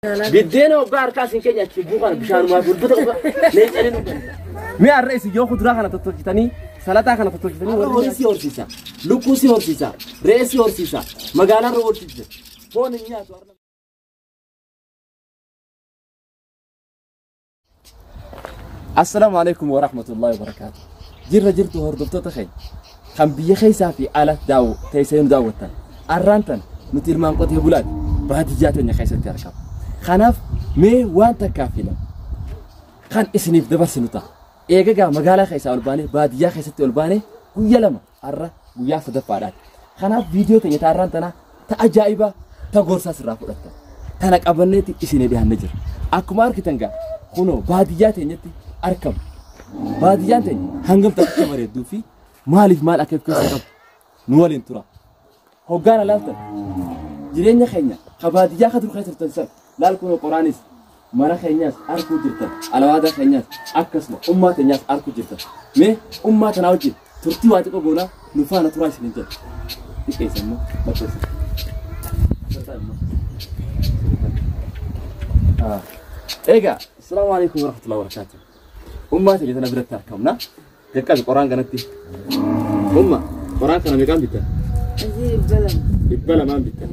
بدينا وقار كاسين كي يشبوه بشان ما يقول بدو ليش أنا مي الرئيس يأخذ راحنا تطلقتني سلطة خنا تطلقتني ورئيسي أورسيسا لوكوسي أورسيسا رئيسي أورسيسا مقالة روتيجة فون الناس السلام عليكم ورحمة الله وبركاته جرت هردبتو تخي خم بيخي سافي على داو تيسين داوتن أرانتن نتير ما نقطه بلاد بعد جاتني خيسة تركب خناف مي وان تكافيلا خان اسنيف دبر سنوتا إيجا مقالة خيسة ألباني بعد جا خيسة ألباني ويا لما أرى ويا فدفارات خناف فيديو تني تارانتنا تأجايبا تغورسا سرافو لتا تناك أبنيتي اسني بها النجر أكمار كتنجا خنو بعد جاتني أركب بعد جاتني هنقم تكمل الدوفي مالك مال أكيد كسر نوالين ترى هو قال لا جرينا خينا خبادية خدوا خير تنسر لا الكون القرآنيس مرا خيناس أركو جرتا على هذا خيناس أكسنا أمة الناس أركو جرتا مه أمة تناوجي ترتي واتك بولا نفانا تراش ننتج إيش يسمى بس إيجا السلام عليكم ورحمة الله وبركاته أمة اللي تنبرت تركمنا كذا القرآن كانتي أمة القرآن كان مكان بيتا إبلا ما بيتا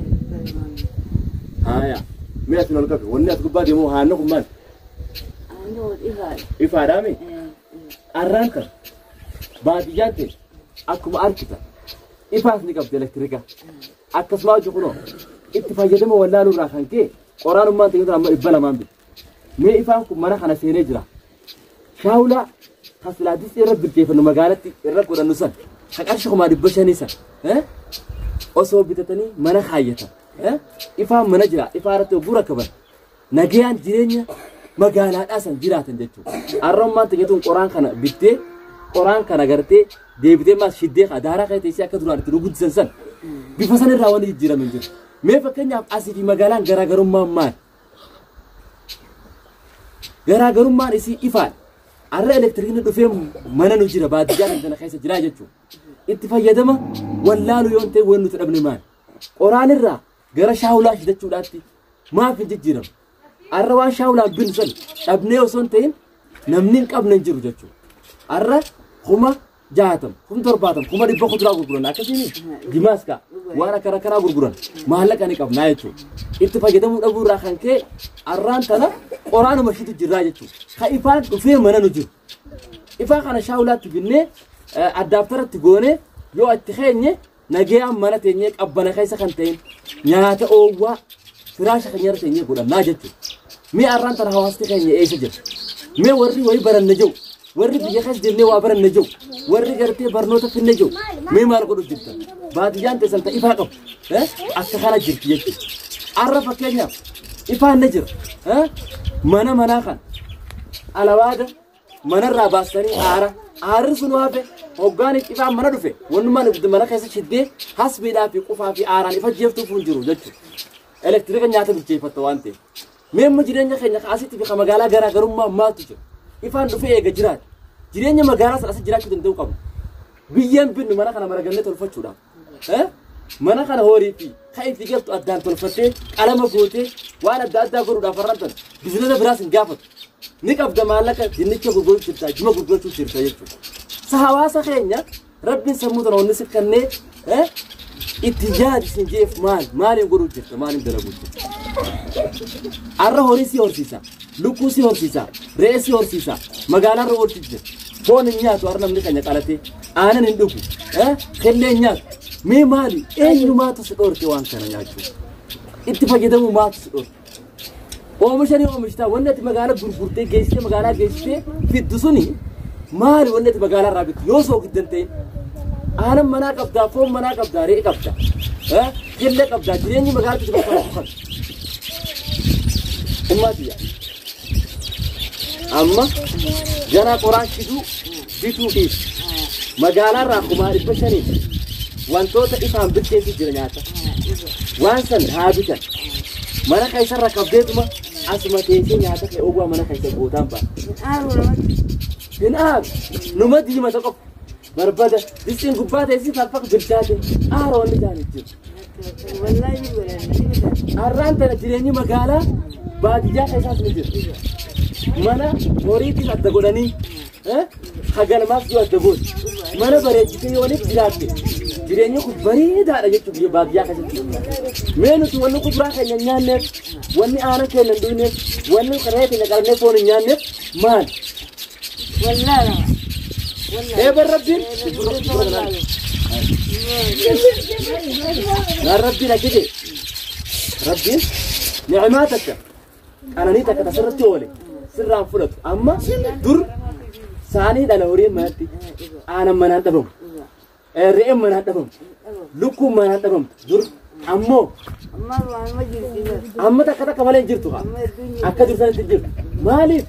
هايا مئة من الكفر والناس قبادي مو هانوكم من إفادامي أرانتا بعد جانتي أكم أركتا إفاس نقبض إلكتريكا أكسماء جخنو إتفاجدهم ولا لو راخان كي قرآن ما تقدر أما إبلا ما بيت مي إفاكم مرا خنا سينجرا شاولا خسلادي سيرب كيف إنه مقالتي الرب ولا نسان حكاشكم ما دبشانيسا ها أصوب بتتني منا خايتا ها إفهم منجرا إفارته بورا كبر نجيان جيرنيا مقالات أصلا جيراتن جتو الرب ما تجتون قرآن خنا بيته قرآن خنا قرتي ديبته ما شدة خدارا كي تيسيا كدران تروجد سنسن بفسان الراوندي جيرا من جر ما فكرني أسي في مقالان غراغرم ما غراغرم ما إسي إفان أرى إلكتريكنا دفهم منا نجرا بعد جان عندنا خيسة جرا جتو اتفاق يدما ولا لو يونتي وين نتقبل مان قرآن الرا غير شاولا شدة شولاتي ما في جيرم الروان شاولا بنسل ابني وسنتين نمنين قبل نجرو جتو الرا خما جاتم خم ترباتم خما دي بخضرا غرغران اكسيني دماسكا وانا كركرا غرغران محلك اني قبل نايتو اتفاق يدما ابو راخان كي الران تنا قرآن مشيت جرا جتو خايفان دفهم منا نجر إفاق أنا شاولات بني أدابترت تقولي يو أتخيني نجيا منا تينيك أبنا خيسة خنتين نيات أووا فراش خنير تينيك ولا ناجتو مي أران ترى هواستي خيني إيش جر مي وري وي برن نجو وري بيخش جرني وابرن نجو وري قرتي برنوته في النجو مي مارقو جبتا بعد جان تسلت إفاقم ها أستخانا جرتي يجي عرف كينيا إفاق نجر ها منا خان على وادا من الرابستني عارس نوافه أوغانيك إذا ما ندفع ونما نبدأ منا خيسة شدة حسب إذا في قفا في عاران إفجيفتو فنجرو جتو إلكتريكا نياتا بتجيب التوانتي مين مجرين خينا خاسيت في خمجالا غرا غرم ما تجو إفان دفع إيه جرات جرين مجالا سلاسة جرات كده ندو كم بيجين بين منا خنا مرجعنا تلفت شودا ها منا خنا هوري في خايف تجيب أدان تلفتة على ما قلتي وأنا أدا غرو فرنتن بزنة براس نجافت نكف دمالك جنيك غوغل تبتا جما غوغل تشيرتا يجو سهواسا خينيا ربي سموتنا ونسك كني اتجاه سنجيف مال يغرو تشيرتا مال درغو ارا هوريسي هورسيسا لوكوسي هورسيسا ريسي هورسيسا مغالا رو تشيرتا فون نيات ورنا من كنيا قالتي انا ندوكو خلينيا مي مالي اينو ما تسدورتي وان كان ياجو اتفاقيدمو ما تسدور ومشاني ومشتا ونت مقالة غرغرتي جيسي مقالة جيسي في الدسوني مال ونت مقالة رابط يوسو قدنتين أنا مناك أبدا فوم مناك أبدا ريك أبدا ها كلك أبدا جريني مقالة تجيب خل أمتي أما جنا قرآن شدو بيتو إيش مقالة راكما إبشاني وانتوتا إفهم بتشي جرنياتا وانسن هابتا mana kaisar rakabdet ma asma tesin ya ta kai ogwa mana kaisar botan ba dinar numa di ma taqaf barbada disin gubata isi tafaq biltatin aro wani janit والله يقول أرانت نجريني مقالة baadiyyaa keessaas ni jiru. Mana horiitiin adda godhanii hagalmaaf yoo adda godhu mana bareechitee yoo waliif jiraatte jireenyi kun bareedaadha jechuudha baadiyyaa keessatti. Mee nuti wanni kuduraa keenya nyaanneef wanni aannan keenya hin dhugneef wanni qaree keenya qarnee foon hin nyaanneef maal? Wallaala. Eebar rabbiin rabbiin akkite rabbiin ni'imaa takka qananii takka tasirratti oole sirraan fudhatu amma dur saanii dhala horiin manatti aanan manaan dhabamu re'een manaan dhabamu lukkuun manaan dhabamu dur ammoo amma takka takka malee hin jirtu akka dursanitti jirtu maaliif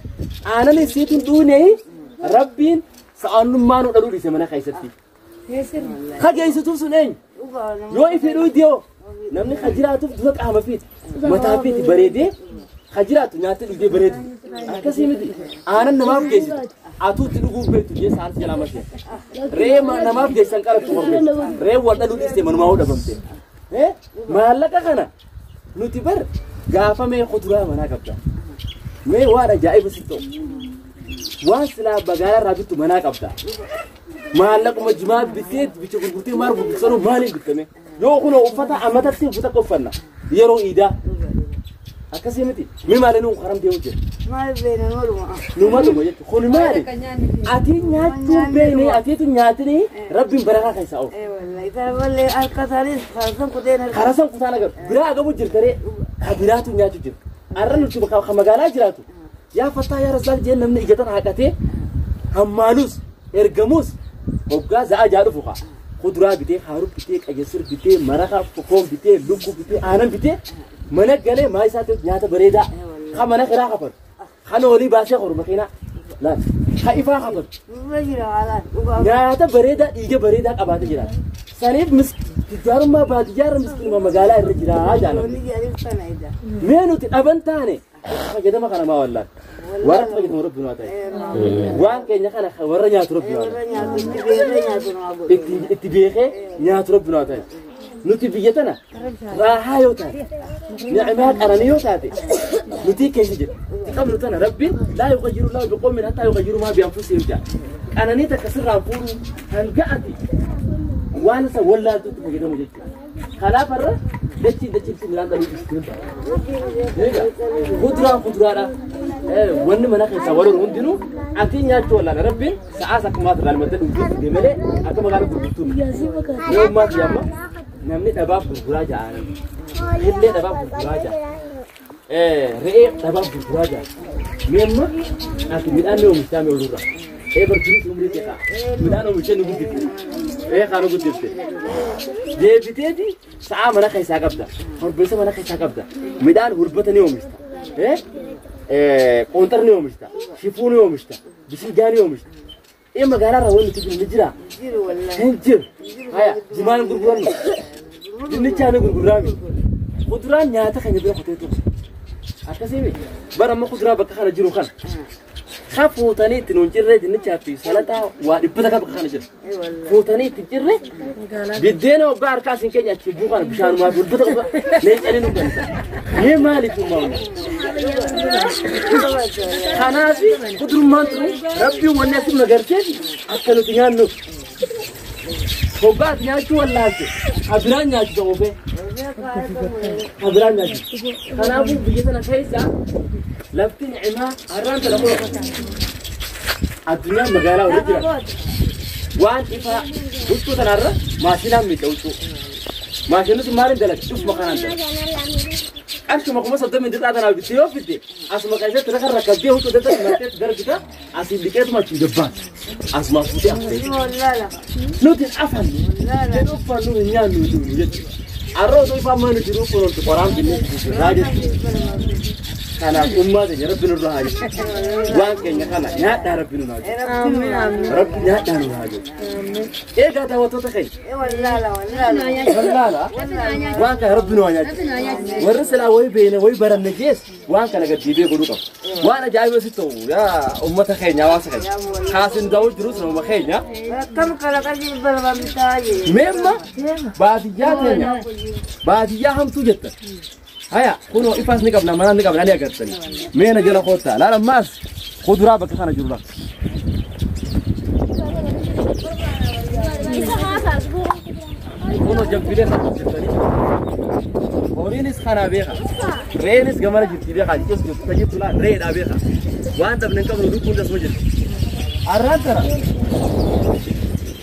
aanan isiituun dhuunee rabbiin sa'aannummaa nu dhaluu dhiise mana keessatti kageessituuf sun eenyu yoo ifee dhuydiyoo namni kajiraatuuf dura qaama fiiti mataa fiiti bareedee kajiraatu nyaata dhugee bareedu akkasii miti aanan namaaf geessitu atuutti dhuguuf beektu jee sa'aati jalaa masee re'ee namaaf geessan qarattu horbe re'ee wal dhaluu dhiiste manumaa hoo dhabamte maallaqa kana nuti bar gaafa mee kuduraa manaa qabda mee waan ajaa'iba si ta'u waan silaa bagaaraa irraa bittu manaa qabda maallaquma jimaa bitee bicha gurgurtee maal gurgursanuu maaliin bittame yoo kunoo uffata ammatatti uffata qoffanna yeroo iidaa akkasii miti mee maali nuun karam deemu jira maal beena numa dhuma jechuudha kun maali ati nyaachuu beeknee atiitu nyaatanii rabbiin barakaa keessaa oolu wallee harka isaanii karasan kutaan agar biraa agabu jirtaree ka biraatu nyaachuu jira arra nuti ka magaalaa jiraatu yaa fattaa yaa rasaaq jeen namni ijatan haqatee hammaalus ergamus hoggaa za'a jaa dhufu kaa kuduraa bitee haaruu bitee qayyasir bitee maraqa foon bitee lukkuu bitee aanan bitee mana galee maa isaatiif nyaata bareedaa ka mana kiraa kafatu kan olii baasee qoru makiinaa laal ka ifaa kafatu nyaata bareedaa dhiiga bareedaa qabaatee jira saniif tijjaarummaa baadiyyaarra miskiinuma magaalaa irra jiraa jaalatu mee nuti dhaban taane fayyadama kana maa wallaan warra fayyadamu rabbi nuu haa ta'e waan keenya kana warra nyaatu rabbi nuu haa ta'e itti beekee nyaatu rabbi nuu haa ta'e nuti biyya tana raahaa yoo taate ni'imaa qananii yoo taate nuti keessa jira qabnu tana rabbiin laa yughayyiru llaahu biqawmin hattaa yughayyiru maa bianfusihim jaa qananii takka sirraan fuudhuu hanga ati waan isa wallaaltutti fayyadamu jechuudha kanaaf irra dachiitti midhaan dhaluu dhiistu kuduraadha wanni mana keessaa waloon hundinuu ati nyaachuu wallaala rabbiin sa'aas akkumaas irraa ilmattee dhugduutti deemalee akka magaalaa gurgurtuun yoo ammaas yamma namni dhabaaf gurguraa ja'a illee dhabaaf gurguraa ja'a re'ee dhabaaf gurguraa ja'a mi'amma ati midhaan ni oomishtaa mi oolurra bartuunis umrii keessaa midhaan oomishee ni guddifte kaanu guddifte deebiteeti sa'a mana keessaa qabda horbeessa mana keessaa qabda midhaan hurbata ni oomishta qoonxar ni oomishta shifuu ni oomishta bisilgaa ni oomishta magaalaa irraa wanti jiru ni jira hin jiru haya jimaan gurgurannu dinnichaan gurguraami kuduraan nyaata keenya bira kuteetu akkasii bara amma kuduraa bakka kana jiru kana fuutanii itti nuun jirre dinnichaa fi salaxaa waa dhibbata bakka kana jira fuutanii itti jirre biddeena waggaa harkaa isin keenya achi buu kana bishaanumaa dhibbata leencanii nu ganta mee maaliif uumamu kanaaf kudurummaan ture rabbiin wanni asuma agarteef akka nuti nyaannuuf hoggaat nyaachuu wallaalte habiraan nyaachisa ofee habiraan nyaachisa kanaafuu biyya sana keessa lafti ni'imaa harraan tana qola addunyaa magaalaa walitti jira waan ifaa huccuu tanarra maashinaan miidha huccuu maashinni sun maaliin dalagdi dhufuma kanaan dalagdi akkuma kuma soddomii dirqaa tanaaf bittee yoo fidde asuma keessatti lafa rakkabdee huccuu dadda simattee gargita asiin liqeetuma achiin gabbaan asuma fuutee afuree nuti afannu jedhu uffannu hin nyaannu jechuudha arra osoo ifaan mana jiru kunuunti qoraan binnee irraa jechuudha kanaaf ummaa teenya rabbi nurra haa jiru waan keenya kana nyaadhaa rabbi nu haa jiru rabbi nyaadhaa nu haa jiru eegaa daawwattoota keenya wallaala waan kana rabbi nu haa nyaatu warri silaa wayi beene wayi baranne gees waan kana gaddiibee godhuu qabu waan ajaa'iba si ta'u yaa ummata keenya hawaasa keenya kaasin daawwu jirus nama keenya meemma baadiyyaa teenya baadiyyaa hamtuu jettan هيا كونوا إفاس نقبنا ما نقبنا عليها قرتني مين جل خوتها لا لا ماس خضرا بك خنا جرلا كونوا جنب ليه خدتني ورينس خنا بيها رينس جمال جبت بيها جيس تجيب لا ريد أبيها وأنت بنكمل نقول ده سوجل أرانترا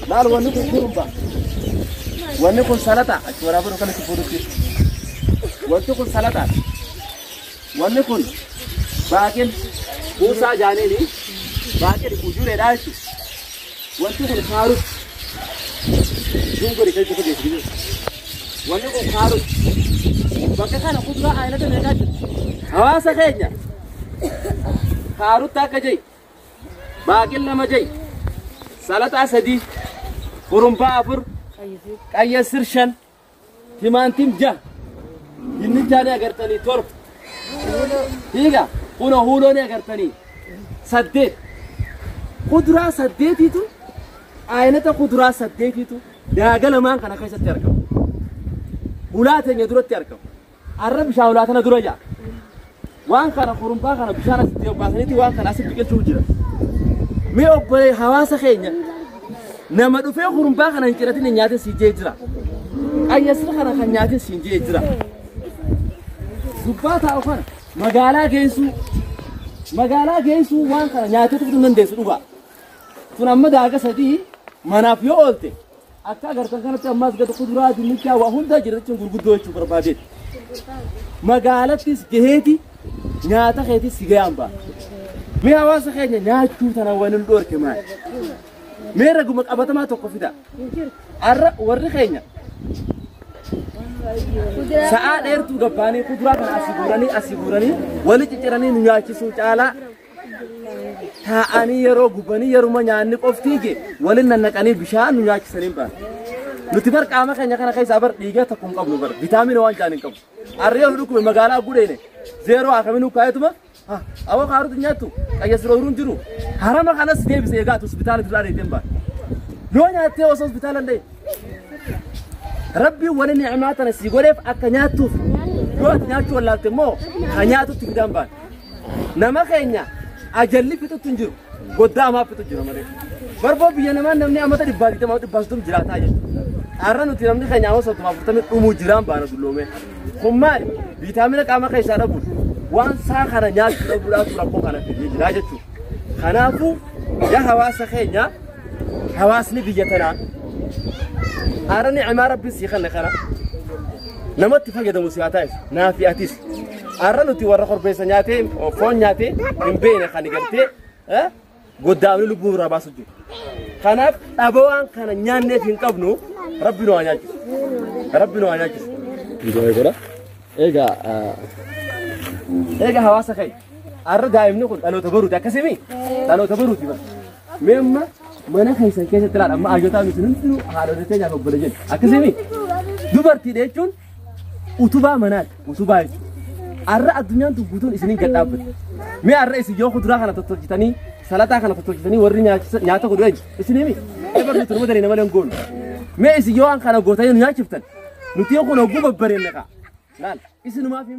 لا ونكون كربا ونكون سلطة أشوار أبو ركنا كفودوكي ونكون سلطة ونكون باكين موسى جانيني باكين وجوه راشي ونكون خاروت جونغوري كذي كذي ونكون خاروت بكرة خضرة عينة تنقل هواسة خيجنا خاروت تاكجي باكين لما جي سلطة سدي قرن بافر كأي سرشن تمانتيم جا ينجاني أقرتني تورب هيجا هنا هولوني أقرتني سديت خضرة سديتي تو عينة خضرة سديتي تو داعنا ما كنا كيس تركب ولاتن يدرو تركب عرب شاولاتنا دروجا وان كنا قرن با كنا بشارة سديو باسنيتي وان كنا أسيب بيكل توجرا مي أبغى هوا سخينيا nama dhufee qurumbaa kana hin ciratin nyaate si jeejira ayyasira kana kan nyaate si jeejira dubbaa taa'u kana magaalaa geessu waan kana nyaate tuftu dandeessu dhugaa tun amma daaga sadii manaaf yoo oolte akka agartan kanatti ammas gad kuduraa dinnichaa waa hunda jirachuun gurguddoo jechuu barbaadeet magaalattis gaheeti nyaata keetis si gayaan baa mee hawaasa keenya nyaachuu tana wanin dhoorke maal ميرا قومك أبدا ما توقف ده. أرى ورخينا. ساعات إيرتو قباني خضرا كان أسيبوراني ولي تجراني نياكي سوت على ثاني يرو قباني يرو ما يعني قفتيجي ولي ننكاني بشان نياكي سليم بان. نتبر كاما كان يكنا كاي سابر ديجا تكون قبل بر فيتامين وان جانين قبل. أريو لوكو مقالا قولينه زيرو أكملوا كايتوما. أول خارج الدنيا تو كيسرورون جرو هرم خلاص ديب سيجاتو سبيتال دولار يتم لون يأتي وصل سبيتال عندي ربي ولي نعماتنا سيقولف أكنياتو لون نياتو ولا تمو خنياتو تقدام بان نما خينيا أجلي في تنجرو قدام ما في تنجرو مري بربو بيجي نما نمني أمتى دبادي تما دباستم جراتا يج أرنو تيرامني خينيا وصل تما فتامي أمو جرام بانو دلومه خماري فيتامين كاما خيسارة بول وان ساخر نياج بولا بولا كوكانا في جراجتو خنافو يا حواس خينيا حواسني بيجتنا أرني عمارة بس يخلنا خنا نمت فجأة موسيقى نافي أتيس أرنو تورا خربي سنياتي أو فون نياتي من بين خاني قلتي قدام لبورا باسجو خناف أبوان خنا نيانة تنقبنو ربنا عناجس يقول إيجا حواسك هاي أرد دائما نقول ألو تبرد أكسمي ألو تبرد بس مما ما نخيسن كيس ترى أما أجوتا مثلنا هذا نتيجة مقبلة أكسمي دوبرتي ليشون وتبا منال وتبا أرد الدنيا تقولون إسنين كتاب مي أرد إسي جو خضرا خنا تطلقتني سلطة خنا تطلقتني وريني نياتا خضرا إسنيمي إبر نترمى درينا مالهم قول مي إسي جو خنا قوتاين نيا شفتن نتيجة خنا قوم ببرين لك لا إسنو ما في